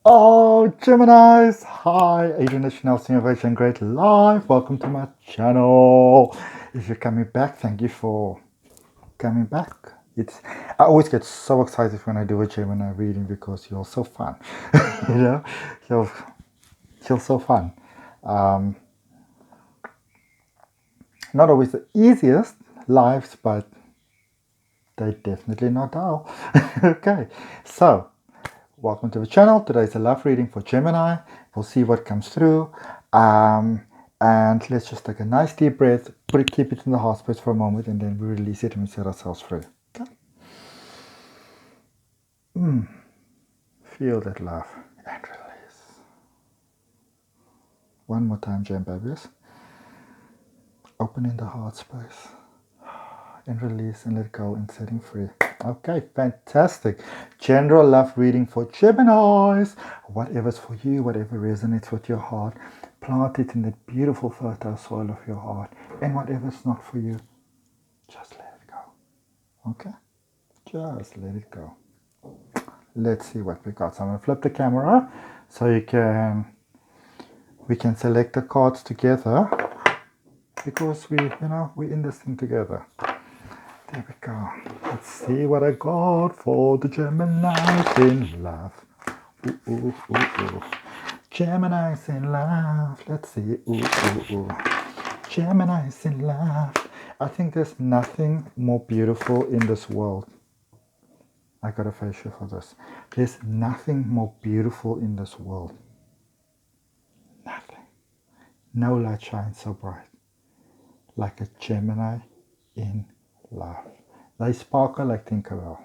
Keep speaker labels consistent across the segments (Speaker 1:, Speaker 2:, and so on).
Speaker 1: Oh, Geminis! Hi, International Innovation Great Life. Welcome to my channel. If you're coming back, thank you for coming back. I always get so excited when I do a Gemini reading because you're so fun. you know, you're, you're so fun. Um, Not always the easiest lives, but they definitely not dull. Okay, so welcome to the channel. Today's a love reading for Gemini. We'll see what comes through. And let's just take a nice deep breath, keep it in the heart space for a moment, and then we release it and we set ourselves free. Okay? Feel that love and release. One more time, Gem babies. Opening the heart space and release and let go and setting free. Okay, fantastic. General love reading for Geminis. Whatever's for you, whatever resonates with your heart, plant it in the beautiful fertile soil of your heart. And whatever's not for you, just let it go. Okay? Just let it go. Let's see what we got. So I'm gonna flip the camera so we can select the cards together because we're in this thing together. There we go. Let's see what I got for the Geminis in love. Ooh, ooh, ooh, ooh. Geminis in love. Let's see. Ooh, ooh, ooh. Geminis in love. I think there's nothing more beautiful in this world. I got a facial for this. There's nothing more beautiful in this world. Nothing. No light shines so bright like a Gemini in love. They sparkle like Tinkerbell.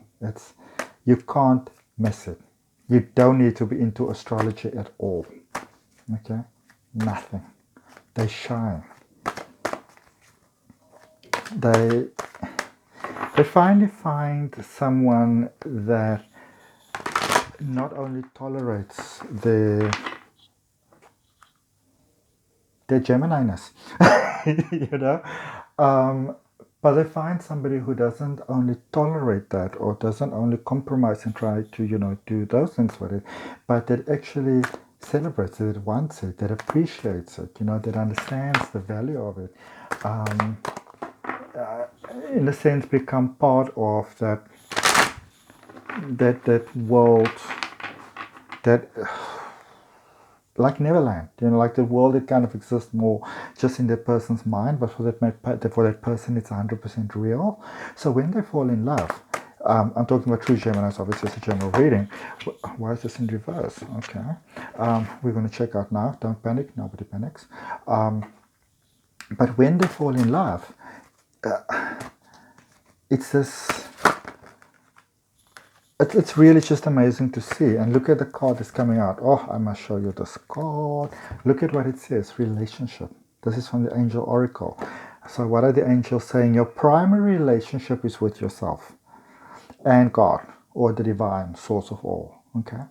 Speaker 1: You can't miss it. You don't need to be into astrology at all. Okay? Nothing. They shine. They finally find someone that not only tolerates their Gemini-ness, you know, but they find somebody who doesn't only tolerate that or doesn't only compromise and try to, do those things with it, but that actually celebrates it, wants it, that appreciates it, that understands the value of it. In a sense, become part of that world that like Neverland, like the world that kind of exists more just in that person's mind, but for that person it's 100% real. So when they fall in love, I'm talking about true Geminis, obviously it's a general reading. Why is this in reverse? Okay, we're going to check out now. Don't panic, nobody panics. But when they fall in love, it's this. It's really just amazing to see. And look at the card that's coming out. Oh, I must show you this card. Look at what it says, relationship. This is from the Angel Oracle. So what are the angels saying? Your primary relationship is with yourself and God, or the divine source of all. Okay?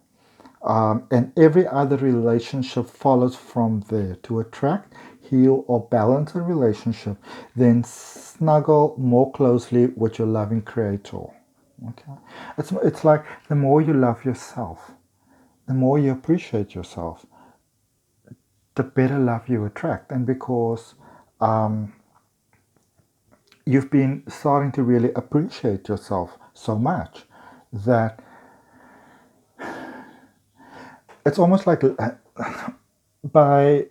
Speaker 1: And every other relationship follows from there. To attract, heal, or balance a relationship, then snuggle more closely with your loving creator. Okay, it's like the more you love yourself, the more you appreciate yourself, the better love you attract. And because you've been starting to really appreciate yourself so much that it's almost like by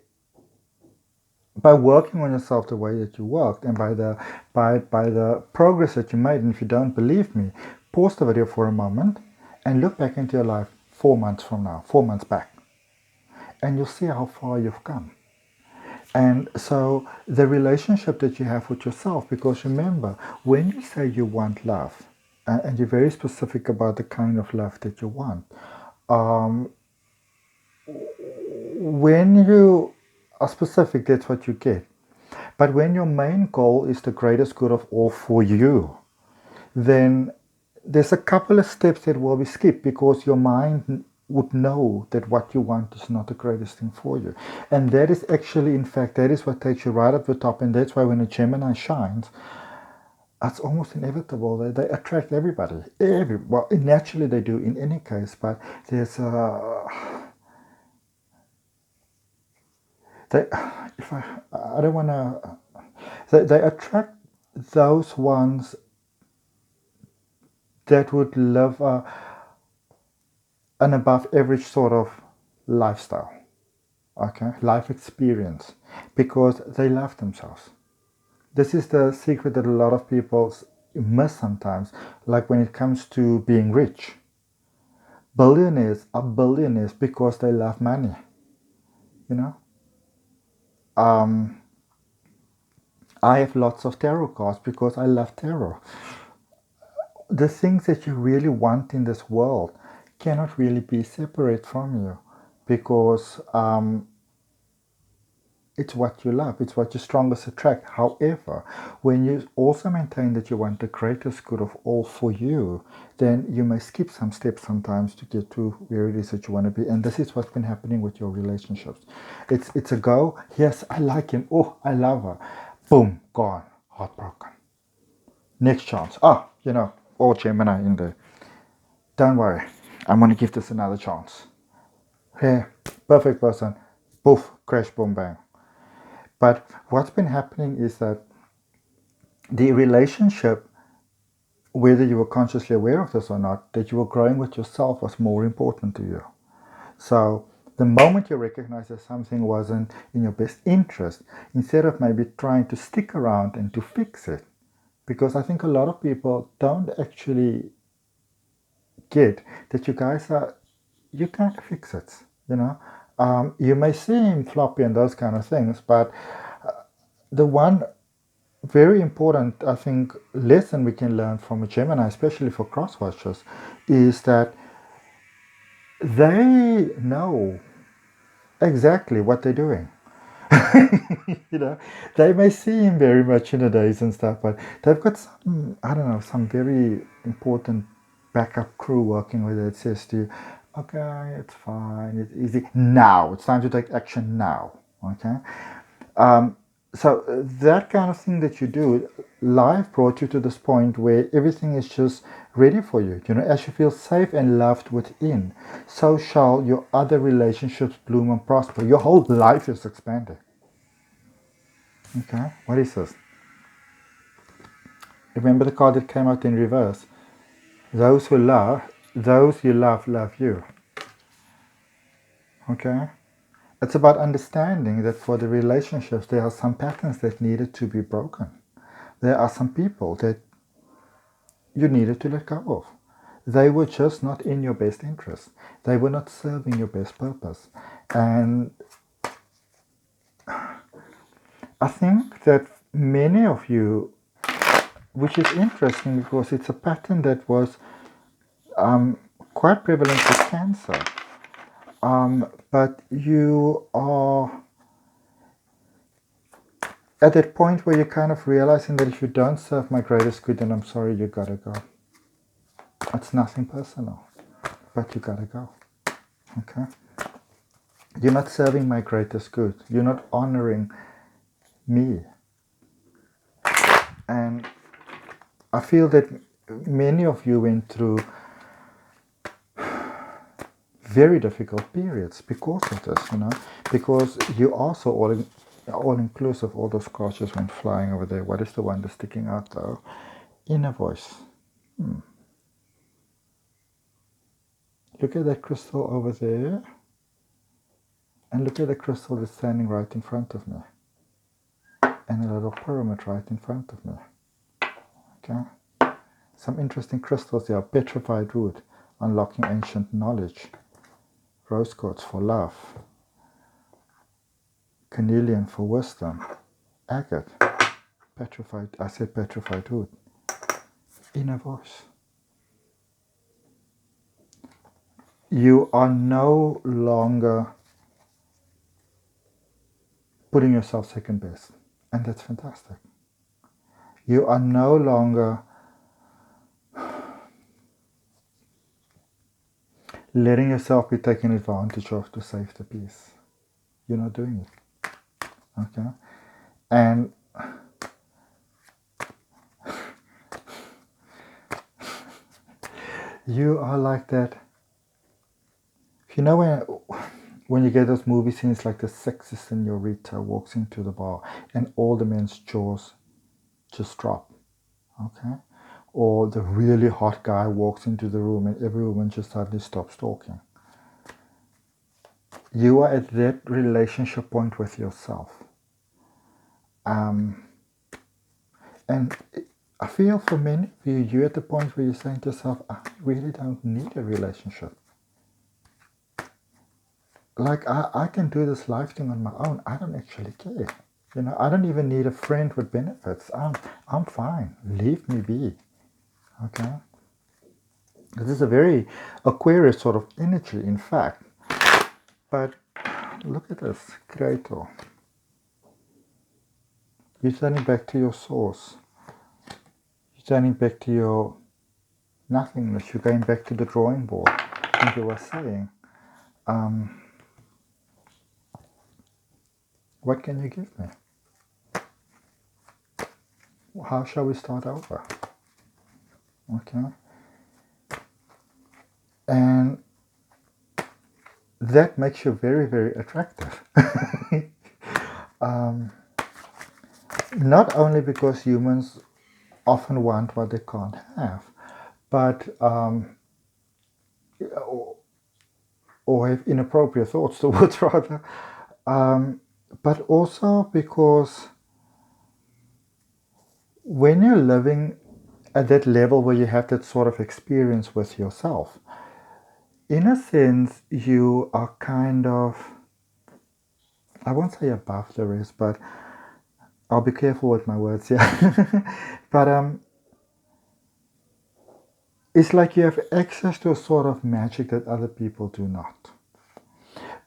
Speaker 1: working on yourself the way that you worked and by the progress that you made. And if you don't believe me, pause the video for a moment and look back into your life 4 months from now, 4 months back, and you'll see how far you've come. And so the relationship that you have with yourself, because remember, when you say you want love, and you're very specific about the kind of love that you want, when you are specific, that's what you get. But when your main goal is the greatest good of all for you, then there's a couple of steps that will be skipped because your mind would know that what you want is not the greatest thing for you. And that is actually, in fact, that is what takes you right up the top. And that's why when a Gemini shines, it's almost inevitable that they attract everybody. Well, naturally they do in any case, but there's a They, if I don't want to, they attract those ones that would live an above average sort of lifestyle, okay, life experience, because they love themselves. This is the secret that a lot of people miss sometimes, like when it comes to being rich. Billionaires are billionaires because they love money, you know. I have lots of tarot cards because I love tarot. The things that you really want in this world cannot really be separate from you, because it's what you love, it's what you strongest attract. However, when you also maintain that you want the greatest good of all for you, then you may skip some steps sometimes to get to where it is that you want to be. And this is what's been happening with your relationships. It's a go, yes, I like him, oh, I love her, boom, gone, heartbroken. Next chance, all Gemini in there. Don't worry, I'm going to give this another chance. Hey, perfect person, poof, crash, boom, bang. But what's been happening is that the relationship, whether you were consciously aware of this or not, that you were growing with yourself was more important to you. So the moment you recognize that something wasn't in your best interest, instead of maybe trying to stick around and to fix it, because I think a lot of people don't actually get that you can't fix it, you know. You may seem floppy and those kind of things, but the one very important, I think, lesson we can learn from a Gemini, especially for cross watchers, is that they know exactly what they're doing. You know, they may seem very much in the days and stuff, but they've got some, I don't know, some very important backup crew working with it. It says to you, okay, it's fine, it's easy. Now, it's time to take action now. Okay? So that kind of thing that you do, life brought you to this point where everything is just ready for you. You know, as you feel safe and loved within, so shall your other relationships bloom and prosper. Your whole life is expanding. Okay, what is this? Remember the card that came out in reverse? Those you love you. Okay? It's about understanding that for the relationships, there are some patterns that needed to be broken. There are some people that you needed to let go of. They were just not in your best interest. They were not serving your best purpose. And I think that many of you, which is interesting because it's a pattern that was quite prevalent with cancer, but you are at that point where you're kind of realizing that if you don't serve my greatest good, then I'm sorry, you gotta go. It's nothing personal, but you gotta go. Okay? You're not serving my greatest good. You're not honoring me. And I feel that many of you went through very difficult periods because of this, you know, because you also all inclusive, all those cards just went flying over there. What is the one that's sticking out though? Inner voice. Look at that crystal over there, and look at the crystal that's standing right in front of me, and a little pyramid right in front of me. Okay, some interesting crystals there. Petrified wood, unlocking ancient knowledge. Rose quartz for love. Carnelian for wisdom. Agate. Petrified wood. Inner voice. You are no longer putting yourself second best, and that's fantastic. You are no longer letting yourself be taken advantage of to save the peace. You're not doing it. Okay? And you are like that. You know, when you get those movie scenes like the sexy senorita walks into the bar and all the men's jaws just drop, okay? Or the really hot guy walks into the room and every woman just suddenly stops talking. You are at that relationship point with yourself. And I feel for many of you, you're at the point where you're saying to yourself, I really don't need a relationship. Like, I can do this life thing on my own. I don't actually care. You know, I don't even need a friend with benefits. I'm fine. Leave me be. Okay? This is a very Aquarius sort of energy, in fact. But look at this, Creator. You're turning back to your source. You're turning back to your nothingness. You're going back to the drawing board. And you were saying, what can you give me? How shall we start over? Okay. And that makes you very, very attractive. Not only because humans often want what they can't have, but or have inappropriate thoughts towards rather, but also because when you're living at that level where you have that sort of experience with yourself, in a sense, you are kind of, I won't say above the rest, but I'll be careful with my words here. But it's like you have access to a sort of magic that other people do not.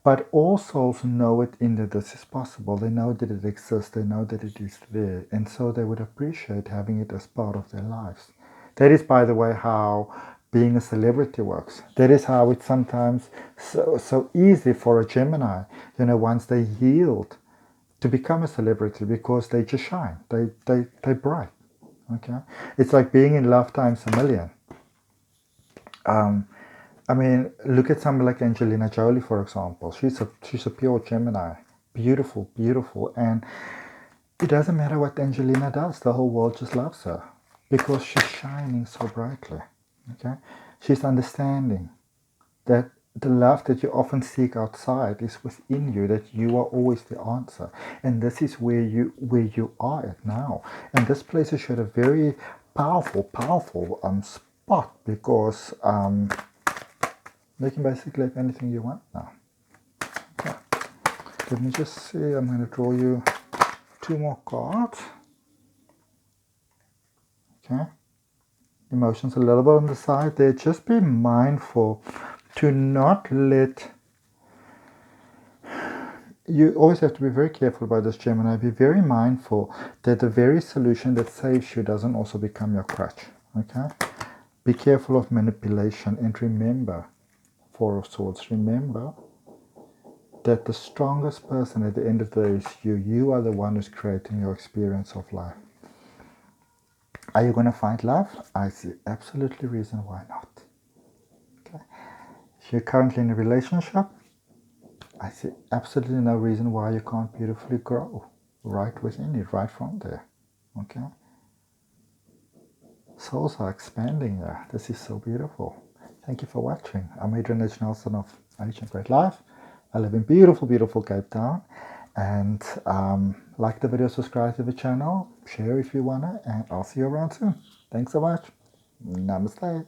Speaker 1: But all souls know it in that this is possible. They know that it exists. They know that it is there. And so they would appreciate having it as part of their lives. That is, by the way, how being a celebrity works. That is how it's sometimes so easy for a Gemini, once they yield, to become a celebrity, because they just shine. They bright. Okay? It's like being in love times a million. I mean, look at somebody like Angelina Jolie, for example. She's a pure Gemini. Beautiful, beautiful. And it doesn't matter what Angelina does. The whole world just loves her because she's shining so brightly. Okay? She's understanding that the love that you often seek outside is within you, that you are always the answer. And this is where you are at now. And this places you at a very powerful spot, because you can basically have anything you want now. Okay. Let me just see. I'm going to draw you 2 more cards. Okay. Emotions a little bit on the side there. Just be mindful to not let... You always have to be very careful about this, Gemini. Be very mindful that the very solution that saves you doesn't also become your crutch. Okay. Be careful of manipulation, and remember, 4 of Swords, remember that the strongest person at the end of the day is you. You are the one who's creating your experience of life. Are you going to find love? I see absolutely reason why not. Okay. If you're currently in a relationship, I see absolutely no reason why you can't beautifully grow right within you, right from there. Okay. Souls are expanding there. This is so beautiful. Thank you for watching. I'm Adrian H. Nelson of Ancient Great Life. I live in beautiful, beautiful Cape Town. And like the video, subscribe to the channel, share if you wanna, and I'll see you around soon. Thanks so much. Namaste.